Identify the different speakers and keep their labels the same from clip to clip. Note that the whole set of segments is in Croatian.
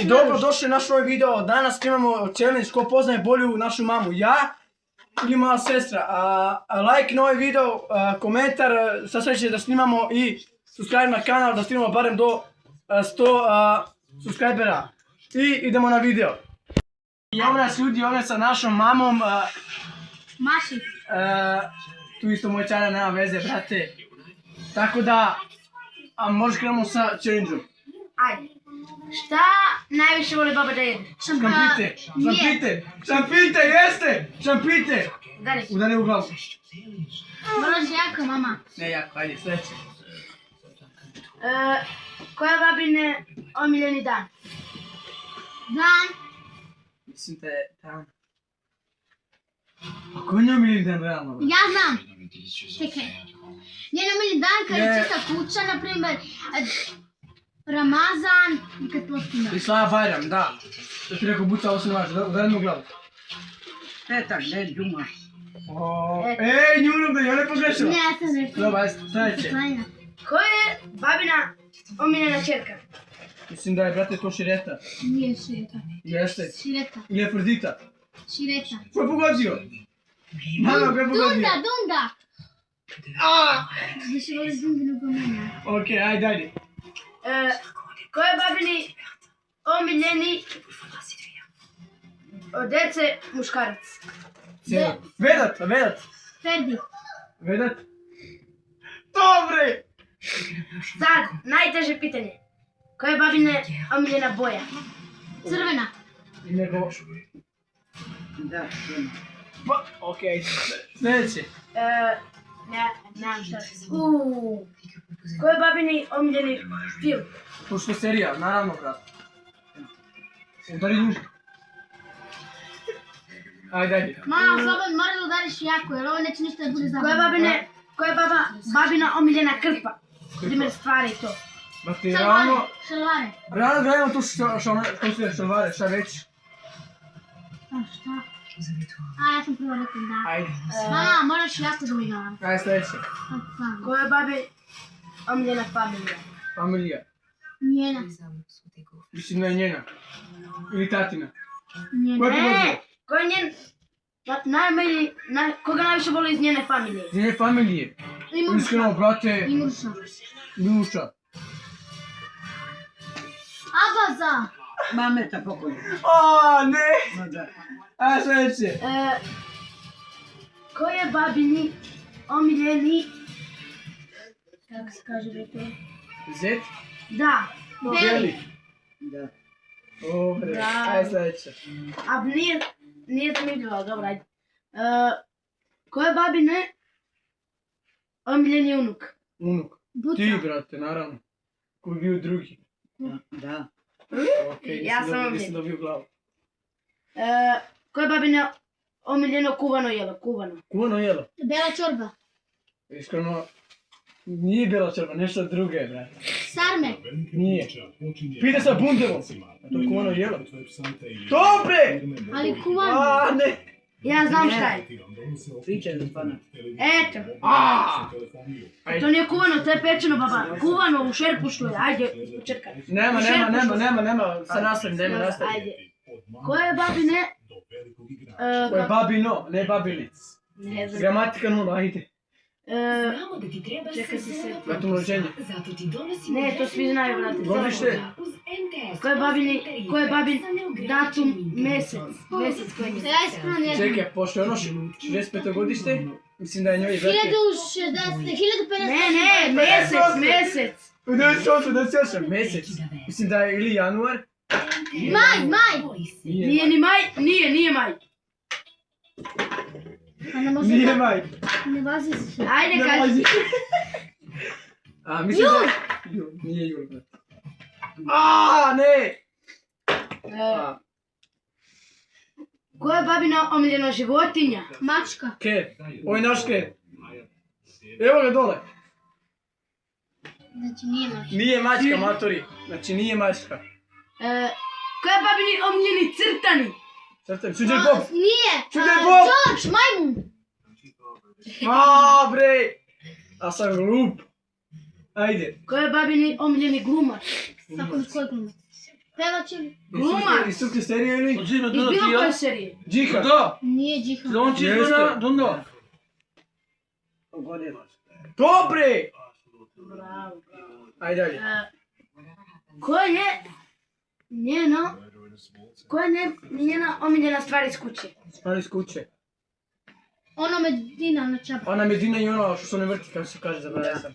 Speaker 1: I dobro došli u naš novi video. Danas snimamo challenge ko poznaje bolju našu mamu. Ja ili moja sestra. Like na ovaj video, komentar, sa sve će da snimamo i subscribe na kanal da snimamo barem do 100 subscribera. I idemo na video. I ovo nas ljudi, ovo je sa našom mamom.
Speaker 2: Maši.
Speaker 1: Tu isto moj čara nema veze, brate. Tako da, možeš krenemo sa challenge-om.
Speaker 2: Ajde. Šta najviše voli baba da jede?
Speaker 1: Šampite, šampite, šampite, jeste! Šampite! Udari u glavu.
Speaker 2: Moraš jako, mama.
Speaker 1: Ne jako, ajde, sljedeće.
Speaker 2: Koja babine omiljeni dan? Dan?
Speaker 1: Mislim da je dan. A koji je omiljeni dan realno?
Speaker 2: Ja znam. Čekaj. Njen omiljeni dan kad je čista kuća, na primjer, Ramazan i kad postine.
Speaker 1: I Slava Bajram, da. To ti rekao buca, ovo se ne važi, udari mu u glavu.
Speaker 3: Etak, ne džuma.
Speaker 1: Ej, njuno bi, ja ne pogrešila.
Speaker 2: Ne, ja sam rekao.
Speaker 1: Dobro, ajde, sljedeće.
Speaker 2: Koja je babina omiljena čerka?
Speaker 1: Mislim da je, brate, to Šireta.
Speaker 2: Nije Šireta.
Speaker 1: Jeste.
Speaker 2: Šireta.
Speaker 1: Ili je Ferdita.
Speaker 2: Šireta.
Speaker 1: Ko je pogodio? Mama, ko je pogodio?
Speaker 2: Dunda. Više voliš Dundu nego mene.
Speaker 1: Okej, ajde.
Speaker 2: Koja je babini omiljeni od dece muškarac?
Speaker 1: Vedat.
Speaker 2: Ferdi.
Speaker 1: Vedat. Dobre!
Speaker 2: Sad, najteže pitanje. Koja je babine omiljena boja? Crvena.
Speaker 1: Nego...
Speaker 3: Da,
Speaker 1: Pa, okej. Sljedeće.
Speaker 2: Nemam šta. Koja je babini omiljeni film?
Speaker 1: Pošto serija, naravno, brate. Udari duže. Ajde.
Speaker 2: Mama, slobodno moraš da udariš jako, jer ovo neće ništa da bude zabavno. Koja je babina omiljena krpa? Primjer stvari i to.
Speaker 1: Brate, realno...
Speaker 2: Šalvare.
Speaker 1: Realno gledamo tu šalvare, šta reći?
Speaker 2: Šta? Ja sam prvo rekao da.
Speaker 1: Ajde.
Speaker 2: Mama, moraš jako da mi gledam.
Speaker 1: Ajde, sljedeće.
Speaker 2: Koja je babi omiljena familija?
Speaker 1: Familija.
Speaker 2: Njena.
Speaker 1: Mislim da je njena. Ili tatina.
Speaker 2: Njena.
Speaker 1: Ko je pogodio?
Speaker 2: Ko je njen... Koga najviše voli iz njene familije?
Speaker 1: Iz njene familije. Iskreno, brate. Miluša.
Speaker 2: Abaza.
Speaker 3: mameta pokojna.
Speaker 1: Ne!
Speaker 3: No da.
Speaker 1: A sljedeće.
Speaker 2: Ko je babini omiljeni... Kako se kaže da je to?
Speaker 1: Zet?
Speaker 2: Da.
Speaker 1: Beli.
Speaker 3: Da.
Speaker 1: Dobre,
Speaker 2: Da.
Speaker 1: ajde sljedeće.
Speaker 2: A nije zanimljivo, dobro, ajde. Ko je babine omiljeni unuk?
Speaker 1: Unuk.
Speaker 2: Buca.
Speaker 1: Ti, brate, naravno. Ko je bio drugi.
Speaker 3: Da.
Speaker 1: Okej,
Speaker 2: Ja sam omiljen.
Speaker 1: nisam dobio glavu.
Speaker 2: Ko je babine omiljeno kuvano jelo?
Speaker 1: Kuvano jelo.
Speaker 2: Bela čorba.
Speaker 1: Iskreno, nije bela čorba, nešto druge, brate.
Speaker 2: Sarme.
Speaker 1: Nije. Pita sa bundevom. A to je kuvano jelo. Dobre!
Speaker 2: Ali kuvano.
Speaker 1: Ne!
Speaker 2: Ja znam šta je.
Speaker 3: Pričaj za pana.
Speaker 2: Eto. To nije kuvano, to je pečeno, baba. Kuvano u šerpu što je. Ajde, počekaj.
Speaker 1: Nema. Sa nastavim, nema nastavim.
Speaker 2: Ajde. Ko je babine...
Speaker 1: Ko je babino, ne babilic.
Speaker 2: Ne znam.
Speaker 1: Gramatika nula, ajde.
Speaker 4: Znamo da ti treba
Speaker 2: Čekaj se
Speaker 4: sezona.
Speaker 2: sve.
Speaker 1: Datum rođenja.
Speaker 4: Zato ti donosimo...
Speaker 2: Ne, to svi znaju, brate.
Speaker 1: Godište.
Speaker 2: Ko je babin datum, mesec koji je? Ja ispravno ne znam.
Speaker 1: Čekaj, pošto je ono 65. godište, mislim da je njoj brate.
Speaker 2: 1060, 1050. Ne, mesec.
Speaker 1: 98, mesec. Mislim da je ili januar.
Speaker 2: Maj. Nije ni maj, nije maj.
Speaker 1: Nije maj.
Speaker 2: Ne vazi se. Ajde, kaži.
Speaker 1: Mislim da je... Jul. Nije jul, brate. Ne!
Speaker 2: Ko je babina omiljena životinja? Mačka.
Speaker 1: Ke? Ovo je naš ke. Evo ga dole.
Speaker 2: Znači nije mačka.
Speaker 1: Nije mačka, matori. Znači nije mačka.
Speaker 2: Ko je babini omiljeni crtani?
Speaker 1: Crtani, Suđer Bob.
Speaker 2: Nije.
Speaker 1: Suđer Bob.
Speaker 2: George, majmun.
Speaker 1: Bre. A sam glup. Ajde.
Speaker 2: Ko je babini omiljeni glumac? Svako koji glumac? Pevač ili? Glumac.
Speaker 1: Iz srpske serije ili?
Speaker 3: Odzima,
Speaker 2: Iz
Speaker 3: Dono,
Speaker 2: bilo
Speaker 3: ti
Speaker 2: koje
Speaker 3: ja?
Speaker 2: serije.
Speaker 1: Džiha.
Speaker 3: Da.
Speaker 2: Nije Džiha.
Speaker 3: On će
Speaker 1: Jeste.
Speaker 3: izgleda, Dono.
Speaker 1: Dobre!
Speaker 2: Bravo.
Speaker 1: Ajde dalje.
Speaker 2: Koja je njena omiljena stvar iz kuće?
Speaker 1: Stvari iz kuće.
Speaker 2: Ono Medina na čapu.
Speaker 1: Ona Medina i ono što se ne vrti, kako se kaže, zaboravio sam.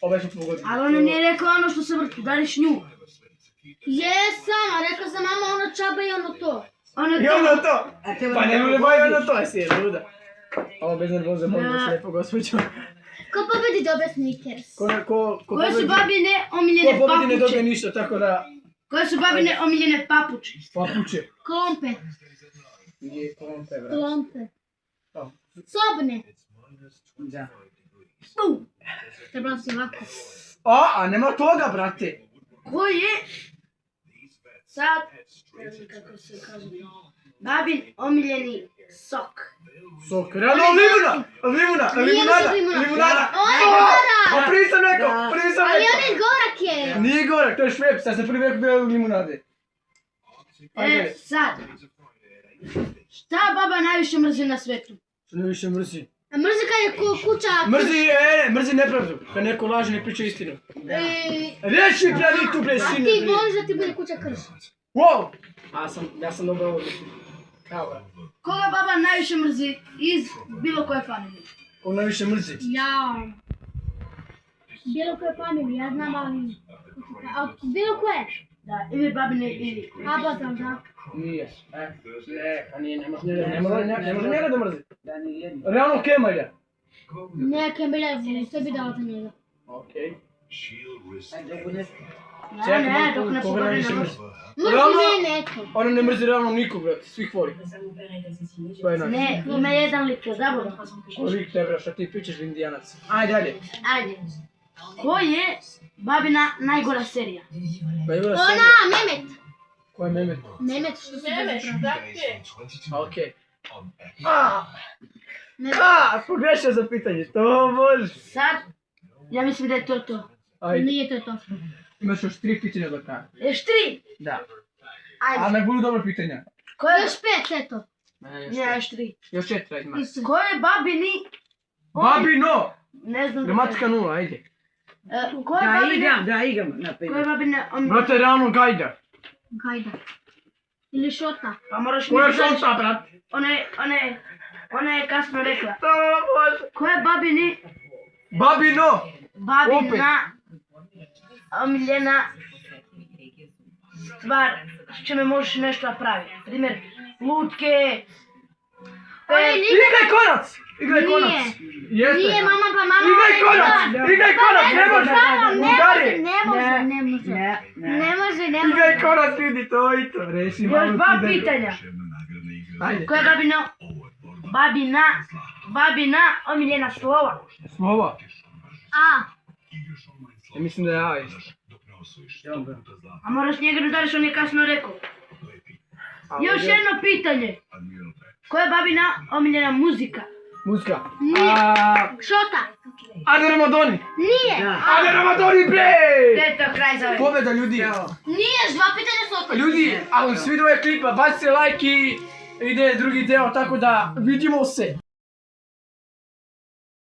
Speaker 1: Ove smo pogodili.
Speaker 2: Ali ona nije rekla ono što se vrti, dališ nju. Jesam, a rekla sam mama ono čaba i ono to. Ono
Speaker 1: I ono to!
Speaker 3: A te
Speaker 1: Pa ne može baš ono to, jesi je luda. Ovo bez nervoze, molim vas lijepo gospođo.
Speaker 2: Ko pobedi dobije Snickers?
Speaker 1: Ko
Speaker 2: Koje su
Speaker 1: pobedi-
Speaker 2: babine omiljene
Speaker 1: Ko pobedi ne dobije
Speaker 2: papuče?
Speaker 1: ništa, tako da...
Speaker 2: Koje su babine omiljene papuče?
Speaker 1: Papuče.
Speaker 2: Klompe.
Speaker 1: Nije klompe, brat.
Speaker 2: Klompe.
Speaker 1: To.
Speaker 2: Sobne.
Speaker 3: Da.
Speaker 2: Trebalo si lako.
Speaker 1: A nema toga, brate.
Speaker 2: Koji je sad, ne znam kako se kaže, babin omiljeni sok?
Speaker 1: Sok, realno limuna, limunada, limunada. A prvi sam rekao,
Speaker 2: Ali onaj gorak je.
Speaker 1: Nije gorak, to je švep, sad sam prvi rekao bio limunade. Ajde,
Speaker 2: Sad, šta baba najviše mrzi na svetu?
Speaker 1: što ne više mrzi.
Speaker 2: A mrzi kad je kuća...
Speaker 1: Mrzi nepravdu, kad neko laže ne priča istinu.
Speaker 2: E,
Speaker 1: Riješi planitu, bre,
Speaker 2: a
Speaker 1: sine,
Speaker 2: ti
Speaker 1: bre.
Speaker 2: voliš da ti bude kuća krš.
Speaker 1: Wow! Ja sam dobro ovo mislim. Evo ga.
Speaker 2: Koga baba najviše mrzi iz bilo koje familije?
Speaker 1: Ko najviše mrzi?
Speaker 2: Ja. Bilo koje familije, ja znam, ali... A bilo koje? Da, ili babine ili... Abazam, da.
Speaker 1: Nije. Pa nije, ne može njega da mrzi.
Speaker 3: Da, ni jedno.
Speaker 1: Realno kemalja.
Speaker 2: Neke bilje sebi dala za njega.
Speaker 1: Okej.
Speaker 3: Ajde, dok ne...
Speaker 2: Ne, dok ne
Speaker 1: koga najviše
Speaker 2: pogledam.
Speaker 1: mrzi?
Speaker 2: Mrzi
Speaker 1: Realno-
Speaker 2: ne neko.
Speaker 1: Ona ne mrzi realno nikog, brate, svih voli. To je način.
Speaker 2: Ne, ima jedan lik, zaboga.
Speaker 1: Kolik te, bra, šta ti pričaš, indijanac? Ajde, dalje.
Speaker 2: Ajde. Ko je babina najgora serija?
Speaker 1: Pa je bila
Speaker 2: Ona,
Speaker 1: serija.
Speaker 2: Mehmet.
Speaker 1: Ko je Mehmet?
Speaker 2: Mehmet, što se dobro.
Speaker 1: Okej.
Speaker 2: Mehmet.
Speaker 1: Pogrešio za pitanje, to može.
Speaker 2: Sad, ja mislim da je to to.
Speaker 1: Ajde,
Speaker 2: Nije to to.
Speaker 1: imaš još 3 pitanja do kraja.
Speaker 2: Još 3.
Speaker 1: Da.
Speaker 2: Ajde.
Speaker 1: Ali ne budu dobra pitanja.
Speaker 2: Ko je još 5, eto.
Speaker 1: Ne,
Speaker 2: Ne, još 3.
Speaker 1: Još 4 ima.
Speaker 2: Ko je babini...
Speaker 1: Babino!
Speaker 2: Ne znam da
Speaker 1: Gramatika 0, ajde.
Speaker 2: Ko je
Speaker 3: Da,
Speaker 2: babine...
Speaker 3: igram na
Speaker 2: Ko je
Speaker 3: pelje.
Speaker 2: babine...
Speaker 1: Brate, realno gajda.
Speaker 2: Gajda. Ili šota.
Speaker 3: Pa moraš
Speaker 1: Ko je
Speaker 3: mi reći-
Speaker 1: šota, brat?
Speaker 2: Ona je kasno rekla.
Speaker 1: To može.
Speaker 2: Ko je babini...
Speaker 1: Babino!
Speaker 2: Babina... Omiljena... Stvar s čime možeš nešto napraviti. Primjer, lutke...
Speaker 1: Igraj konac! Igraj
Speaker 2: Nije.
Speaker 1: konac! Jeste.
Speaker 2: Nije mama, pa mama...
Speaker 1: Igraj konac! Igraj konac, ne može! Udari!
Speaker 2: Ne može.
Speaker 1: Igraj konac, vidi, to i to. Reši
Speaker 2: Još
Speaker 1: malo
Speaker 2: 2
Speaker 1: kidaju.
Speaker 2: pitanja.
Speaker 1: Ajde.
Speaker 2: Ko je babina omiljena slova?
Speaker 1: Slova.
Speaker 2: A.
Speaker 1: Ja mislim da je A isto.
Speaker 2: A moraš njega da dališ, on je kasno rekao. Još jedno pitanje. Ko je babina omiljena muzika?
Speaker 1: Muzika.
Speaker 2: Nije. Šota.
Speaker 1: Ade Ramadoni!
Speaker 2: Nije.
Speaker 3: Da.
Speaker 1: Ade Ramadoni, bre!
Speaker 2: To je to kraj za ovaj.
Speaker 1: Pobjeda, ljudi!
Speaker 2: Nije, još 2 pitanja su otvorena.
Speaker 1: Ljudi, ako se vidi ovaj klip, bacite like i ide drugi deo, tako da vidimo se!